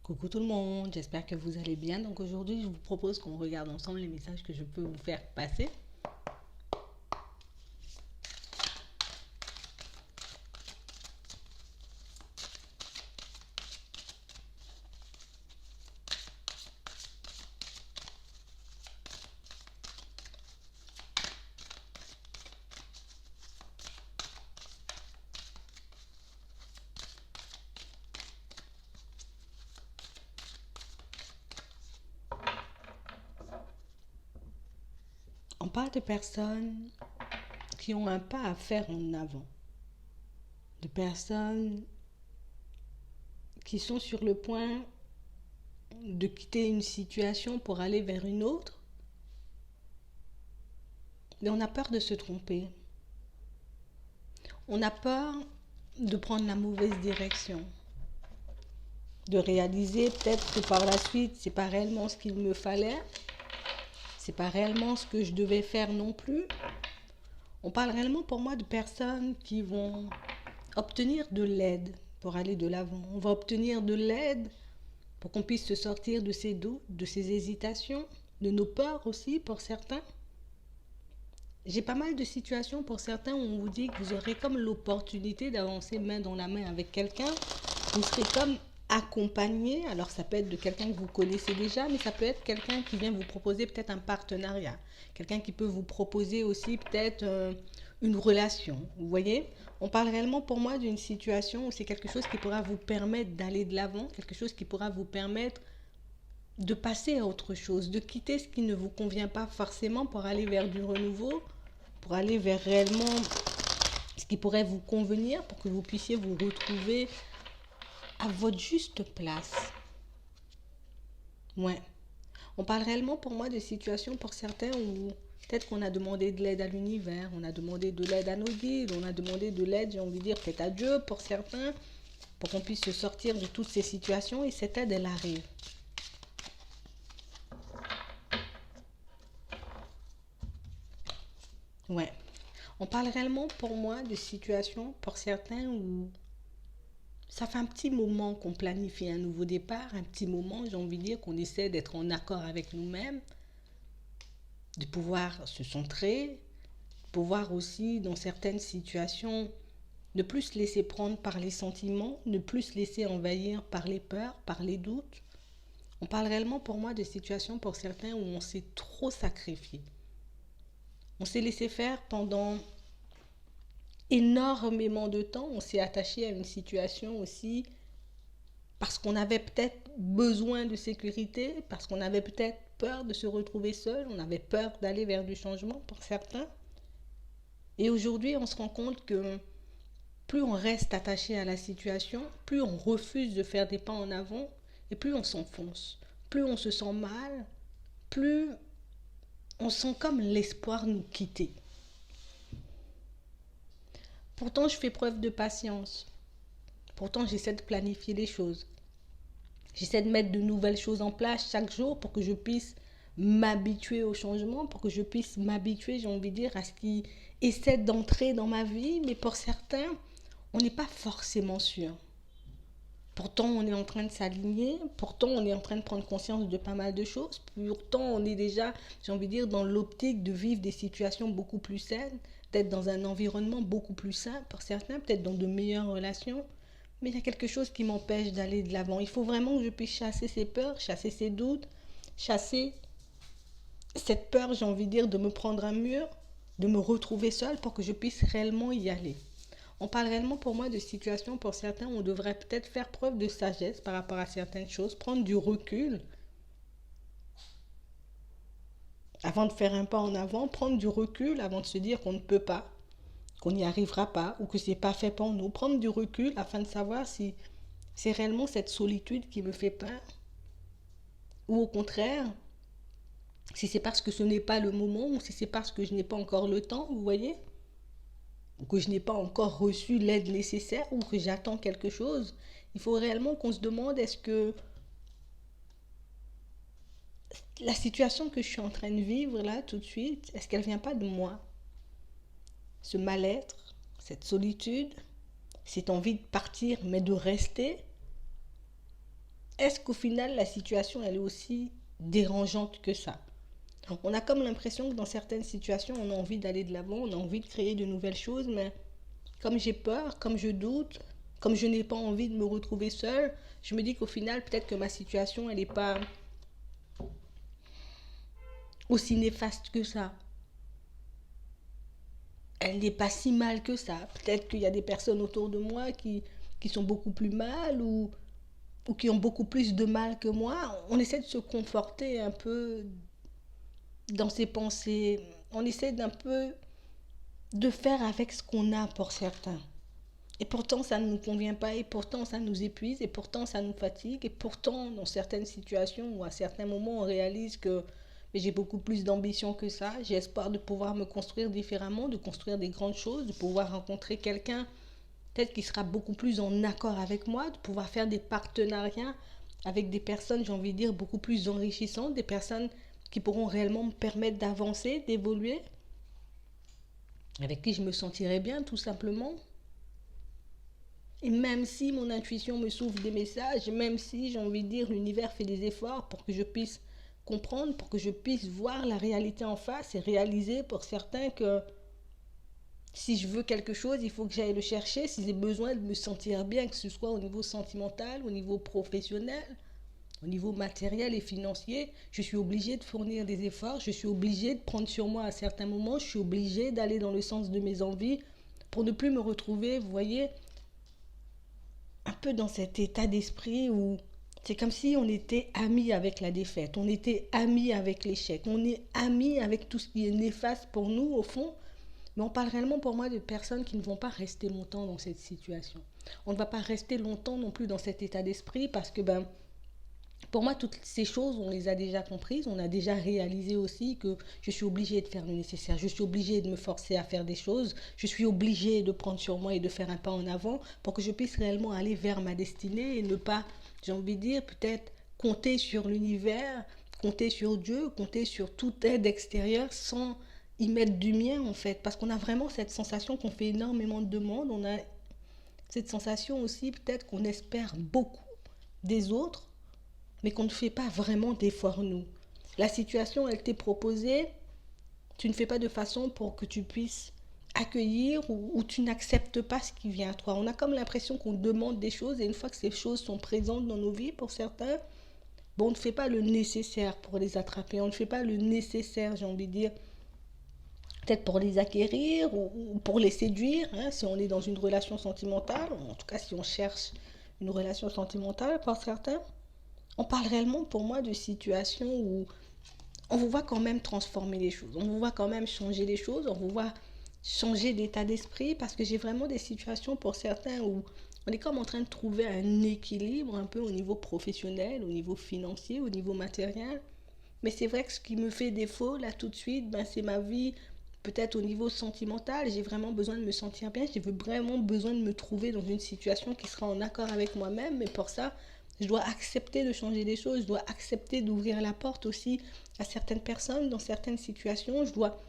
Coucou tout le monde, j'espère que vous allez bien. Donc aujourd'hui, je vous propose qu'on regarde ensemble les messages que je peux vous faire passer. On parle de personnes qui ont un pas à faire en avant, de personnes qui sont sur le point de quitter une situation pour aller vers une autre. Mais on a peur de se tromper. On a peur de prendre la mauvaise direction, de réaliser peut-être que par la suite, c'est pas réellement ce qu'il me fallait, c'est pas réellement ce que je devais faire non plus. On parle réellement pour moi de personnes qui vont obtenir de l'aide pour aller de l'avant. On va obtenir de l'aide pour qu'on puisse se sortir de ces doutes, de ces hésitations, de nos peurs aussi pour certains. J'ai pas mal de situations pour certains où on vous dit que vous aurez comme l'opportunité d'avancer main dans la main avec quelqu'un. Vous serez comme accompagné. Alors ça peut être de quelqu'un que vous connaissez déjà, mais ça peut être quelqu'un qui vient vous proposer peut-être un partenariat. Quelqu'un qui peut vous proposer aussi peut-être une relation. Vous voyez, on parle réellement pour moi d'une situation où c'est quelque chose qui pourra vous permettre d'aller de l'avant, quelque chose qui pourra vous permettre de passer à autre chose, de quitter ce qui ne vous convient pas forcément pour aller vers du renouveau, pour aller vers réellement ce qui pourrait vous convenir, pour que vous puissiez vous retrouver à votre juste place. Ouais. On parle réellement pour moi de situations pour certains où peut-être qu'on a demandé de l'aide à l'univers, on a demandé de l'aide à nos guides, on a demandé de l'aide, j'ai envie de dire peut-être à Dieu pour certains, pour qu'on puisse se sortir de toutes ces situations et cette aide, elle arrive. Ouais. On parle réellement pour moi de situations pour certains où ça fait un petit moment qu'on planifie un nouveau départ, un petit moment, j'ai envie de dire, qu'on essaie d'être en accord avec nous-mêmes, de pouvoir se centrer, pouvoir aussi, dans certaines situations, ne plus se laisser prendre par les sentiments, ne plus se laisser envahir par les peurs, par les doutes. On parle réellement pour moi de situations pour certains où on s'est trop sacrifié. On s'est laissé faire pendant énormément de temps, on s'est attaché à une situation aussi parce qu'on avait peut-être besoin de sécurité, parce qu'on avait peut-être peur de se retrouver seul, on avait peur d'aller vers du changement pour certains. Et aujourd'hui, on se rend compte que plus on reste attaché à la situation, plus on refuse de faire des pas en avant, et plus on s'enfonce, plus on se sent mal, plus on sent comme l'espoir nous quitter. Pourtant, je fais preuve de patience. Pourtant, j'essaie de planifier les choses. J'essaie de mettre de nouvelles choses en place chaque jour pour que je puisse m'habituer au changement, pour que je puisse m'habituer, j'ai envie de dire, à ce qui essaie d'entrer dans ma vie. Mais pour certains, on n'est pas forcément sûr. Pourtant, on est en train de s'aligner. Pourtant, on est en train de prendre conscience de pas mal de choses. Pourtant, on est déjà, j'ai envie de dire, dans l'optique de vivre des situations beaucoup plus saines, d'être dans un environnement beaucoup plus sain pour certains, peut-être dans de meilleures relations. Mais il y a quelque chose qui m'empêche d'aller de l'avant. Il faut vraiment que je puisse chasser ces peurs, chasser ces doutes, chasser cette peur, j'ai envie de dire, de me prendre un mur, de me retrouver seule pour que je puisse réellement y aller. On parle réellement pour moi de situations pour certains où on devrait peut-être faire preuve de sagesse par rapport à certaines choses, prendre du recul avant de faire un pas en avant, prendre du recul avant de se dire qu'on ne peut pas, qu'on n'y arrivera pas ou que c'est pas fait pour nous. Prendre du recul afin de savoir si c'est réellement cette solitude qui me fait peur ou au contraire, si c'est parce que ce n'est pas le moment ou si c'est parce que je n'ai pas encore le temps, vous voyez, ou que je n'ai pas encore reçu l'aide nécessaire ou que j'attends quelque chose. Il faut réellement qu'on se demande est-ce que la situation que je suis en train de vivre là tout de suite, est-ce qu'elle vient pas de moi? Ce mal-être, cette solitude, cette envie de partir mais de rester, est-ce qu'au final, la situation, elle est aussi dérangeante que ça? On a comme l'impression que dans certaines situations, on a envie d'aller de l'avant, on a envie de créer de nouvelles choses, mais comme j'ai peur, comme je doute, comme je n'ai pas envie de me retrouver seule, je me dis qu'au final, peut-être que ma situation, elle n'est pas aussi néfaste que ça. Elle n'est pas si mal que ça. Peut-être qu'il y a des personnes autour de moi qui sont beaucoup plus mal ou qui ont beaucoup plus de mal que moi. On essaie de se conforter un peu dans ses pensées. On essaie d'un peu de faire avec ce qu'on a pour certains. Et pourtant, ça ne nous convient pas, et pourtant, ça nous épuise, et pourtant, ça nous fatigue, et pourtant, dans certaines situations ou à certains moments, on réalise que j'ai beaucoup plus d'ambition que ça. J'ai espoir de pouvoir me construire différemment, de construire des grandes choses, de pouvoir rencontrer quelqu'un peut-être qui sera beaucoup plus en accord avec moi, de pouvoir faire des partenariats avec des personnes, j'ai envie de dire, beaucoup plus enrichissantes, des personnes qui pourront réellement me permettre d'avancer, d'évoluer, avec qui je me sentirai bien, tout simplement. Et même si mon intuition me souffle des messages, même si, j'ai envie de dire, l'univers fait des efforts pour que je puisse comprendre, pour que je puisse voir la réalité en face et réaliser pour certains que si je veux quelque chose, il faut que j'aille le chercher, si j'ai besoin de me sentir bien, que ce soit au niveau sentimental, au niveau professionnel, au niveau matériel et financier, je suis obligée de fournir des efforts, je suis obligée de prendre sur moi à certains moments, je suis obligée d'aller dans le sens de mes envies pour ne plus me retrouver, vous voyez, un peu dans cet état d'esprit où c'est comme si on était amis avec la défaite, on était amis avec l'échec, on est amis avec tout ce qui est néfaste pour nous au fond, mais on parle réellement pour moi de personnes qui ne vont pas rester longtemps dans cette situation. On ne va pas rester longtemps non plus dans cet état d'esprit parce que pour moi, toutes ces choses, on les a déjà comprises, on a déjà réalisé aussi que je suis obligée de faire le nécessaire, je suis obligée de me forcer à faire des choses, je suis obligée de prendre sur moi et de faire un pas en avant pour que je puisse réellement aller vers ma destinée et ne pas, j'ai envie de dire, peut-être compter sur l'univers, compter sur Dieu, compter sur toute aide extérieure sans y mettre du mien en fait. Parce qu'on a vraiment cette sensation qu'on fait énormément de demandes, on a cette sensation aussi peut-être qu'on espère beaucoup des autres mais qu'on ne fait pas vraiment d'efforts nous. La situation, elle t'est proposée, tu ne fais pas de façon pour que tu puisses accueillir ou tu n'acceptes pas ce qui vient à toi. On a comme l'impression qu'on demande des choses et une fois que ces choses sont présentes dans nos vies, pour certains, on ne fait pas le nécessaire pour les attraper, on ne fait pas le nécessaire, j'ai envie de dire, peut-être pour les acquérir ou pour les séduire, hein, si on est dans une relation sentimentale, en tout cas si on cherche une relation sentimentale pour certains. On parle réellement pour moi de situations où on vous voit quand même transformer les choses, on vous voit quand même changer les choses, on vous voit changer d'état d'esprit parce que j'ai vraiment des situations pour certains où on est comme en train de trouver un équilibre un peu au niveau professionnel, au niveau financier, au niveau matériel. Mais c'est vrai que ce qui me fait défaut là tout de suite, c'est ma vie peut-être au niveau sentimental. J'ai vraiment besoin de me sentir bien, j'ai vraiment besoin de me trouver dans une situation qui sera en accord avec moi-même. Mais pour ça, je dois accepter de changer des choses, je dois accepter d'ouvrir la porte aussi à certaines personnes dans certaines situations. Je dois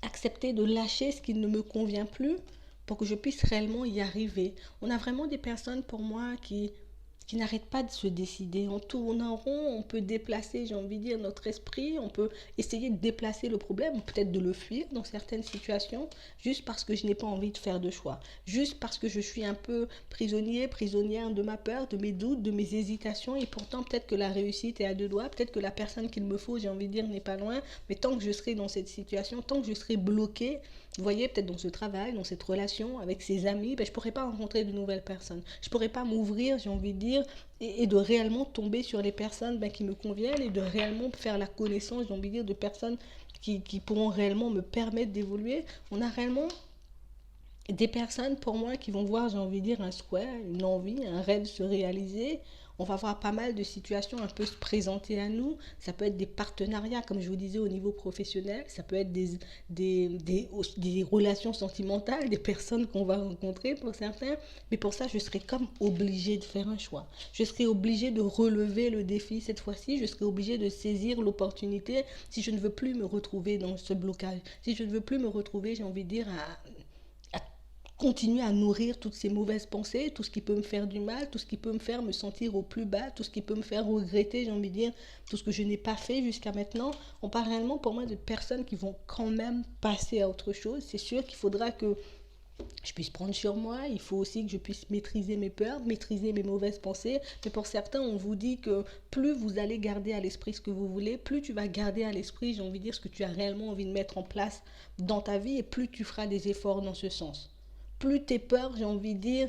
accepter de lâcher ce qui ne me convient plus pour que je puisse réellement y arriver. On a vraiment des personnes pour moi qui n'arrêtent pas de se décider. On tourne en rond, on peut déplacer, j'ai envie de dire, notre esprit, on peut essayer de déplacer le problème, peut-être de le fuir dans certaines situations, juste parce que je n'ai pas envie de faire de choix, juste parce que je suis un peu prisonnier, prisonnière de ma peur, de mes doutes, de mes hésitations, et pourtant peut-être que la réussite est à deux doigts, peut-être que la personne qu'il me faut, j'ai envie de dire, n'est pas loin, mais tant que je serai dans cette situation, tant que je serai bloquée, vous voyez, peut-être dans ce travail, dans cette relation, avec ses amis, je ne pourrai pas rencontrer de nouvelles personnes. Je ne pourrai pas m'ouvrir, j'ai envie de dire, et de réellement tomber sur les personnes qui me conviennent et de réellement faire la connaissance, j'ai envie de dire, de personnes qui pourront réellement me permettre d'évoluer. On a réellement des personnes pour moi qui vont voir, j'ai envie de dire, un souhait, une envie, un rêve se réaliser. On va voir pas mal de situations un peu se présenter à nous. Ça peut être des partenariats, comme je vous disais, au niveau professionnel. Ça peut être des relations sentimentales, des personnes qu'on va rencontrer pour certains. Mais pour ça, je serai comme obligée de faire un choix. Je serai obligée de relever le défi cette fois-ci. Je serai obligée de saisir l'opportunité si je ne veux plus me retrouver dans ce blocage. Si je ne veux plus me retrouver, j'ai envie de dire, à continuer à nourrir toutes ces mauvaises pensées, tout ce qui peut me faire du mal, tout ce qui peut me faire me sentir au plus bas, tout ce qui peut me faire regretter, j'ai envie de dire, tout ce que je n'ai pas fait jusqu'à maintenant. On parle réellement pour moi de personnes qui vont quand même passer à autre chose. C'est sûr qu'il faudra que je puisse prendre sur moi, il faut aussi que je puisse maîtriser mes peurs, maîtriser mes mauvaises pensées. Mais pour certains, on vous dit que plus vous allez garder à l'esprit ce que vous voulez, plus tu vas garder à l'esprit, j'ai envie de dire, ce que tu as réellement envie de mettre en place dans ta vie, et plus tu feras des efforts dans ce sens. Plus tes peurs, j'ai envie de dire,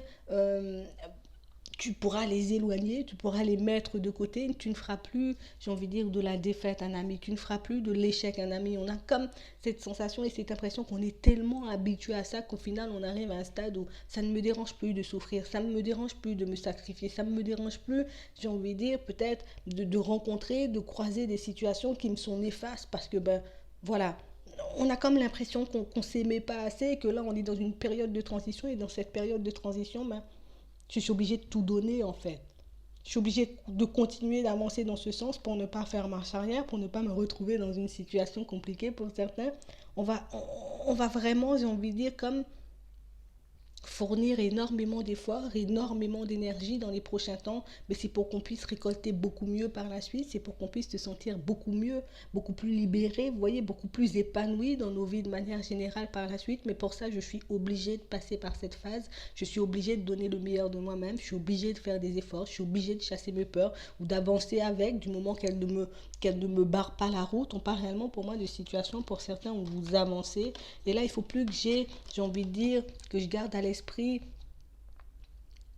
tu pourras les éloigner, tu pourras les mettre de côté, tu ne feras plus, j'ai envie de dire, de la défaite un ami, tu ne feras plus de l'échec un ami. On a comme cette sensation et cette impression qu'on est tellement habitué à ça qu'au final on arrive à un stade où ça ne me dérange plus de souffrir, ça ne me dérange plus de me sacrifier, ça ne me dérange plus, j'ai envie de dire, peut-être de rencontrer, de croiser des situations qui me sont néfastes parce que ben voilà, on a comme l'impression qu'on ne s'aimait pas assez et que là on est dans une période de transition, et dans cette période de transition, ben, je suis obligée de tout donner en fait. Je suis obligée de continuer d'avancer dans ce sens pour ne pas faire marche arrière, pour ne pas me retrouver dans une situation compliquée pour certains. On va vraiment, j'ai envie de dire, comme fournir énormément d'efforts, énormément d'énergie dans les prochains temps, mais c'est pour qu'on puisse récolter beaucoup mieux par la suite, c'est pour qu'on puisse se sentir beaucoup mieux, beaucoup plus libéré, vous voyez, beaucoup plus épanoui dans nos vies de manière générale par la suite. Mais pour ça, je suis obligée de passer par cette phase, je suis obligée de donner le meilleur de moi-même, je suis obligée de faire des efforts, je suis obligée de chasser mes peurs ou d'avancer avec, du moment qu'elle ne me barre pas la route. On parle réellement pour moi de situations pour certains où vous avancez, et là il faut plus que j'ai envie de dire, que je garde à l'esprit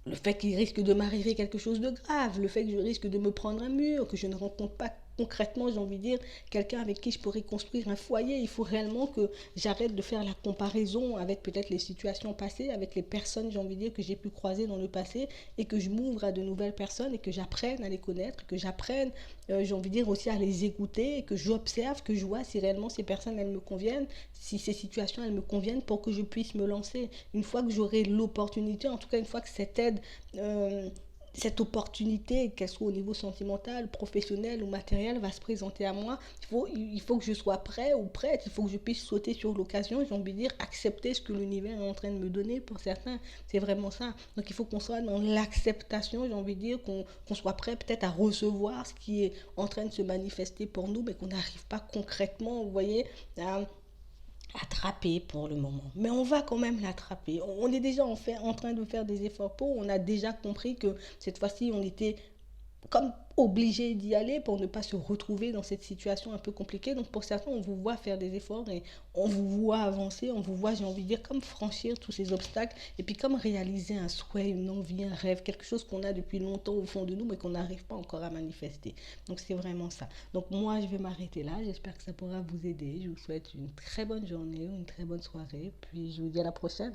le fait qu'il risque de m'arriver quelque chose de grave, le fait que je risque de me prendre un mur, que je ne rencontre pas concrètement, j'ai envie de dire, quelqu'un avec qui je pourrais construire un foyer. Il faut réellement que j'arrête de faire la comparaison avec peut-être les situations passées, avec les personnes, j'ai envie de dire, que j'ai pu croiser dans le passé, et que je m'ouvre à de nouvelles personnes et que j'apprenne à les connaître, que j'apprenne, j'ai envie de dire, aussi à les écouter, et que j'observe, que je vois si réellement ces personnes, elles me conviennent, si ces situations, elles me conviennent, pour que je puisse me lancer. Une fois que j'aurai l'opportunité, en tout cas une fois que cette aide, euh, cette opportunité, qu'elle soit au niveau sentimental, professionnel ou matériel, va se présenter à moi, il faut que je sois prêt ou prête, il faut que je puisse sauter sur l'occasion, j'ai envie de dire, accepter ce que l'univers est en train de me donner. Pour certains, c'est vraiment ça. Donc il faut qu'on soit dans l'acceptation, j'ai envie de dire, qu'on soit prêt peut-être à recevoir ce qui est en train de se manifester pour nous, mais qu'on n'arrive pas concrètement, vous voyez, à attraper pour le moment. Mais on va quand même l'attraper. On est déjà en train de faire des efforts pour. On a déjà compris que cette fois-ci, on était comme obligé d'y aller pour ne pas se retrouver dans cette situation un peu compliquée. Donc pour certains, on vous voit faire des efforts et on vous voit avancer, on vous voit, j'ai envie de dire, comme franchir tous ces obstacles et puis comme réaliser un souhait, une envie, un rêve, quelque chose qu'on a depuis longtemps au fond de nous mais qu'on n'arrive pas encore à manifester. Donc c'est vraiment ça. Donc moi, je vais m'arrêter là. J'espère que ça pourra vous aider. Je vous souhaite une très bonne journée, une très bonne soirée. Puis je vous dis à la prochaine.